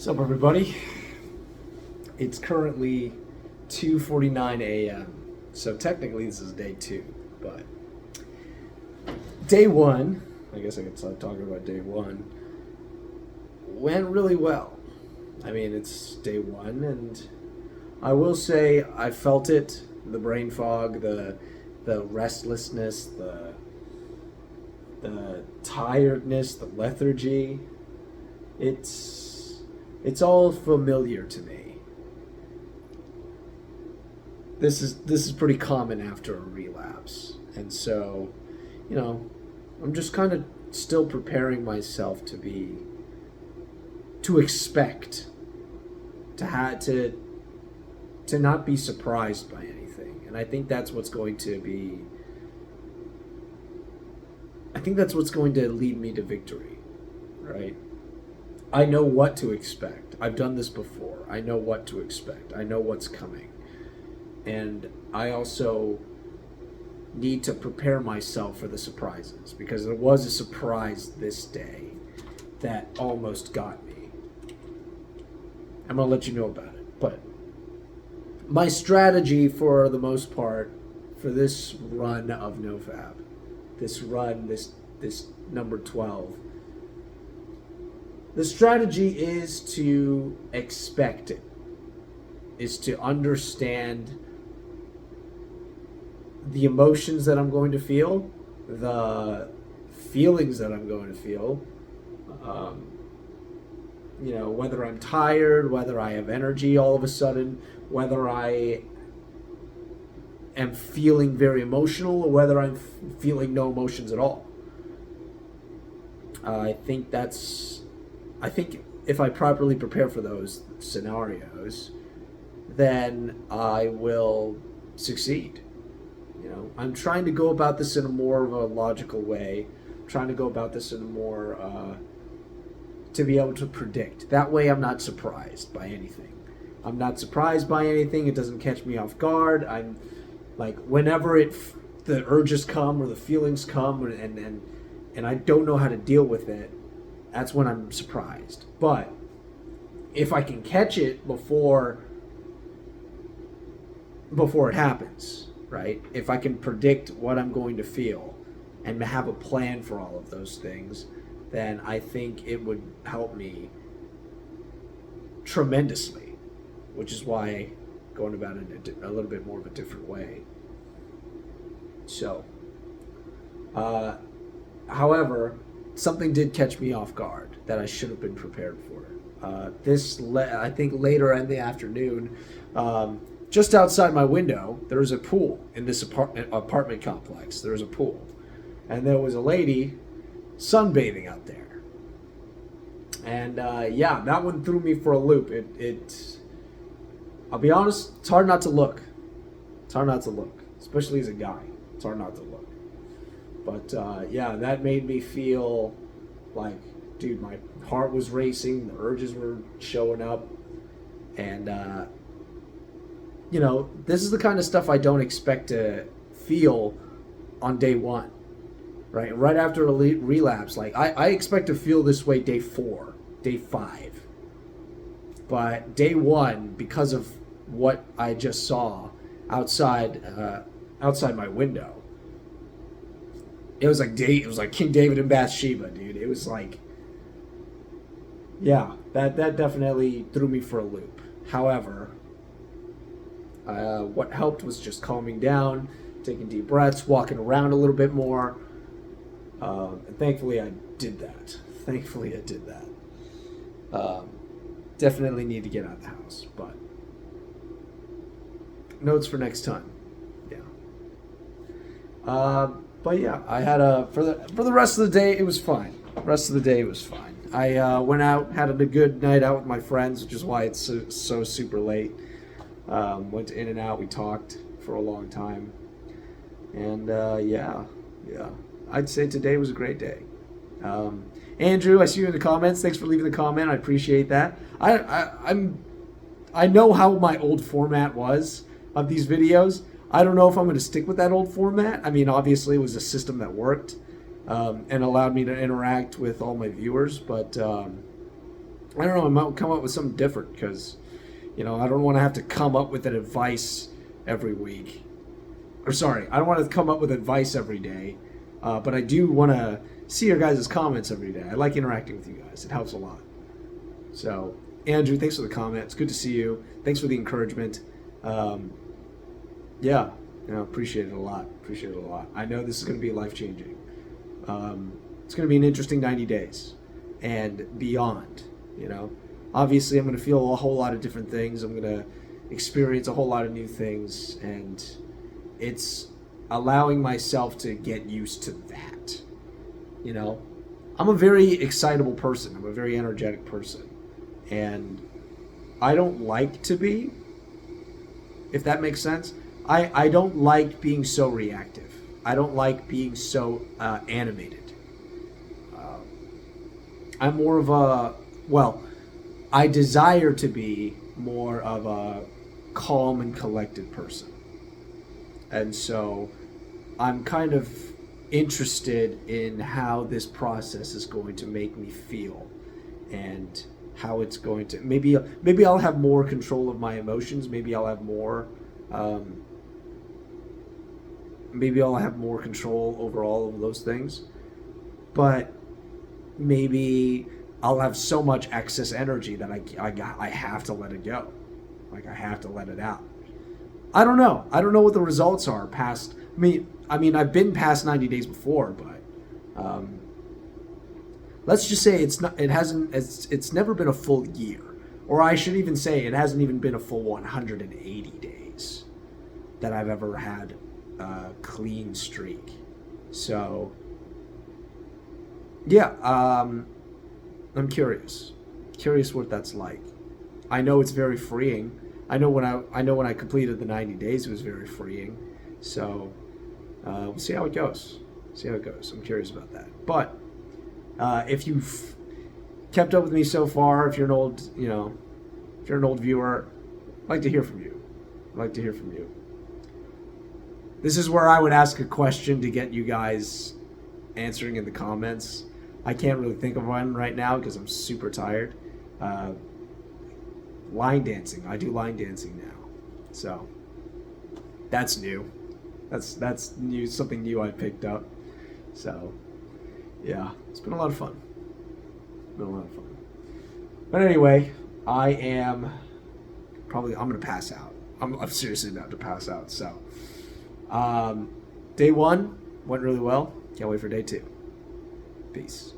What's up, everybody? It's currently 2:49 a.m. So technically this is day 2, but day 1, I guess I could start talking about day 1, went really well. I mean, it's day 1, and I will say I felt it, the brain fog, the restlessness, the tiredness, the lethargy. It's all familiar to me. This is pretty common after a relapse, and so, I'm just kind of still preparing myself to expect, to not be surprised by anything, and I think that's what's going to lead me to victory, right? I know what to expect. I've done this before. I know what to expect. I know what's coming. And I also need to prepare myself for the surprises, because there was a surprise this day that almost got me. I'm going to let you know about it. But my strategy, for the most part, for this run of NoFap, this number 12, the strategy is to expect it, is to understand the emotions that I'm going to feel, the feelings that I'm going to feel, whether I'm tired, whether I have energy all of a sudden, whether I am feeling very emotional, or whether I'm feeling no emotions at all. I think if I properly prepare for those scenarios, then I will succeed. I'm trying to go about this in a more of a logical way. I'm trying to go about this in a more to be able to predict. That way I'm not surprised by anything. I'm not surprised by anything. It doesn't catch me off guard. I'm like, whenever the urges come or the feelings come, and I don't know how to deal with it, that's when I'm surprised. But if I can catch it before it happens, right? If I can predict what I'm going to feel and have a plan for all of those things, then I think it would help me tremendously, which is why going about it in a little bit more of a different way. So, however, something did catch me off guard that I should have been prepared for. I think later in the afternoon, just outside my window, there was a pool in this apartment complex. There was a pool, and there was a lady sunbathing out there. And that one threw me for a loop. I'll be honest, it's hard not to look. It's hard not to look, especially as a guy. It's hard not to look. But that made me feel like, dude, my heart was racing, the urges were showing up, and this is the kind of stuff I don't expect to feel on day 1, right? Right after a relapse, like I expect to feel this way day 4, day 5, but day 1, because of what I just saw outside my window, it was like King David and Bathsheba, dude. It was like, that definitely threw me for a loop. However, what helped was just calming down, taking deep breaths, walking around a little bit more. And thankfully I did that. Definitely need to get out of the house, but notes for next time. But yeah, I had for the rest of the day, it was fine. I went out, had a good night out with my friends, which is why it's so super late. Went to In-N-Out, we talked for a long time. And I'd say today was a great day. Andrew, I see you in the comments. Thanks for leaving the comment. I appreciate that. I know how my old format was of these videos. I don't know if I'm going to stick with that old format. I mean, obviously, it was a system that worked and allowed me to interact with all my viewers. But I don't know. I might come up with something different because, I don't want to have to come up with an advice every week. Or sorry, I don't want to come up with advice every day, but I do want to see your guys' comments every day. I like interacting with you guys. It helps a lot. So, Andrew, thanks for the comment. It's good to see you. Thanks for the encouragement. Yeah, appreciate it a lot. Appreciate it a lot. I know this is going to be life-changing. It's going to be an interesting 90 days and beyond, Obviously, I'm going to feel a whole lot of different things. I'm going to experience a whole lot of new things, and it's allowing myself to get used to that. I'm a very excitable person. I'm a very energetic person, and I don't like to be, if that makes sense. I don't like being so reactive. I don't like being so animated. I'm more of I desire to be more of a calm and collected person. And so I'm kind of interested in how this process is going to make me feel, and how it's going to maybe I'll have more control of my emotions. Maybe I'll have more control over all of those things. But maybe I'll have so much excess energy that I have to let it go. Like, I have to let it out. I don't know. I don't know what the results are past. I mean, I've been past 90 days before, but let's just say it's never been a full year, or I should even say it hasn't even been a full 180 days that I've ever had a clean streak. So yeah, I'm curious what that's like. I know it's very freeing. I know when I completed the 90 days, it was very freeing. So we'll see how it goes. I'm curious about that. But if you've kept up with me so far, if you're an old viewer, I'd like to hear from you. This is where I would ask a question to get you guys answering in the comments. I can't really think of one right now because I'm super tired. Line dancing. I do line dancing now. So that's new. That's new, something new I picked up. So yeah, it's been a lot of fun. But anyway, I'm gonna pass out. I'm seriously about to pass out. So day 1 went really well. Can't wait for day 2. Peace.